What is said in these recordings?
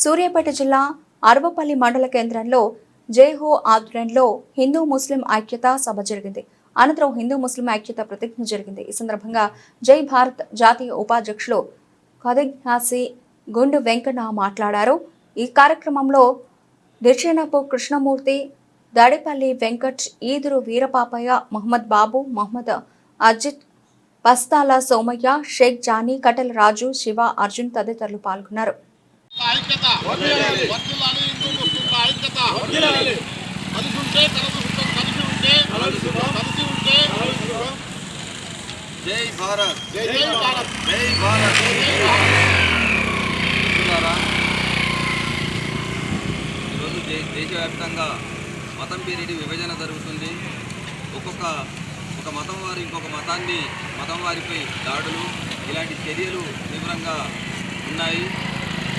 సూర్యాపేట జిల్లా అరవపల్లి మండల కేంద్రంలో జైహో ఆధ్వర్యంలో హిందూ ముస్లిం ఐక్యత సభ జరిగింది. అనంతరం హిందూ ముస్లిం ఐక్యత ప్రతిజ్ఞ జరిగింది. ఈ సందర్భంగా జై భారత్ జాతీయ ఉపాధ్యక్షులు కదిగ్నాసి గుండు వెంకన్న మాట్లాడారు. ఈ కార్యక్రమంలో దిర్చేనపు కృష్ణమూర్తి, దాడిపల్లి వెంకట్, ఈదురు వీరపాపయ్య, మహమ్మద్ బాబు, మహమ్మద్ అజిత్, పస్తాల సోమయ్య, షేక్ జానీ, కటల్ రాజు, శివ, అర్జున్ తదితరులు పాల్గొన్నారు. జై భారత్, జై భారత్, జై భారత్. ఈరోజు దేశవ్యాప్తంగా మతం పేరిటి విభజన జరుగుతుంది. ఒక మతం వారు ఇంకొక మతం వారిపై దాడులు, ఇలాంటి చర్యలు తీవ్రంగా ఉన్నాయి.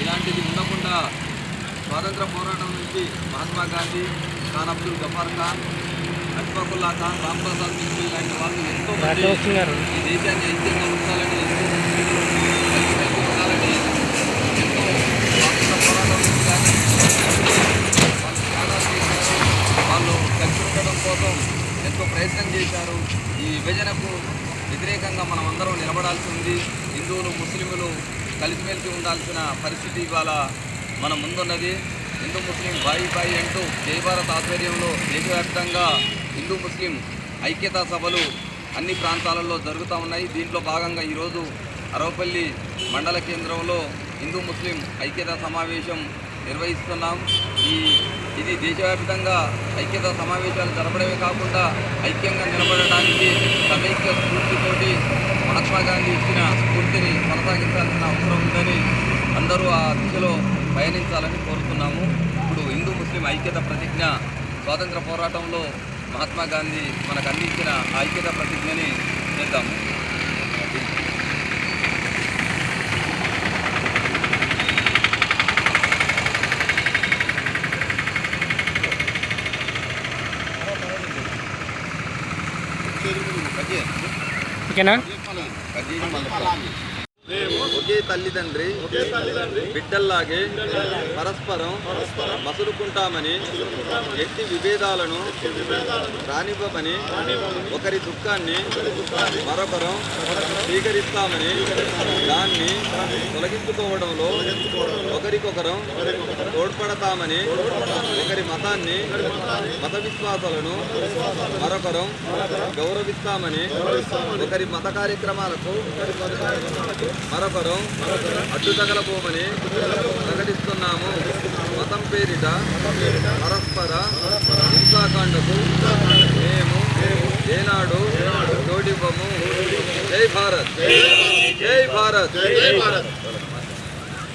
ఇలాంటిది ఉండకుండా స్వాతంత్ర పోరాటం నుంచి మహాత్మా గాంధీ, ఖాన్ అబ్దుల్ గఫార్ ఖాన్, అష్ఫాకుల్లా ఖాన్, రాంప్రసాద్ మిస్త్రీ ఇలాంటి వాళ్ళు ఎంతో మంది ఈ దేశాన్ని ఐక్యంగా ఉంచాలని, ఉండాలని ఎంతో స్వాతంత్ర పోరాటం కానీ వాళ్ళు కలిసి ఉండడం కోసం ఎంతో ప్రయత్నం చేశారు. ఈ విభజనకు వ్యతిరేకంగా మనం అందరం నిలబడాల్సి ఉంది. హిందువులు, ముస్లింలు కలిసిమెలిసి ఉండాల్సిన పరిస్థితి ఇవాళ మన ముందున్నది. హిందూ ముస్లిం బాయి బాయి అంటూ జై భారత్ ఆధ్వర్యంలో దేశవ్యాప్తంగా హిందూ ముస్లిం ఐక్యతా సభలు అన్ని ప్రాంతాలలో జరుగుతూ ఉన్నాయి. దీంట్లో భాగంగా ఈరోజు అరవపల్లి మండల కేంద్రంలో హిందూ ముస్లిం ఐక్యతా సమావేశం నిర్వహిస్తున్నాం. ఇది దేశవ్యాప్తంగా ఐక్యతా సమావేశాలు జరపడమే కాకుండా ఐక్యంగా నిలబడడానికి సమైక్య స్ఫూర్తితోటి మహాత్మా గాంధీ ఇచ్చిన స్ఫూర్తిని కొనసాగించాల్సిన అవసరం ఉందని అందరూ ఆ దిశలో పయనించాలని కోరుతున్నాము. ఇప్పుడు హిందూ ముస్లిం ఐక్యత ప్రతిజ్ఞ, స్వాతంత్ర పోరాటంలో మహాత్మా గాంధీ మనకు అందించిన ఐక్యత ప్రతిజ్ఞని చేద్దాము. ఒకే తల్లిదండ్రి బిడ్డల్లాగే పరస్పరం మసులుకుంటామని, ఎట్టి విభేదాలను రానివ్వమని, ఒకరి దుఃఖాన్ని మరొకరం స్వీకరిస్తామని, దాన్ని తొలగించుకోవడంలో ఒకరికొకరం తోడ్పడతామని, ఒకరి మతాన్ని, మత విశ్వాసాలను మరొకరం గౌరవిస్తామని, ఒకరి మత కార్యక్రమాలకు మరొకరం అడ్డుతగలబోమని ప్రకటిస్తున్నాము. మతం పేరిట పరస్పర హింసాకాండకు మేము ఏనాడు జోడివ్వము. జై భారత్, జై భారత్, జై భారత్.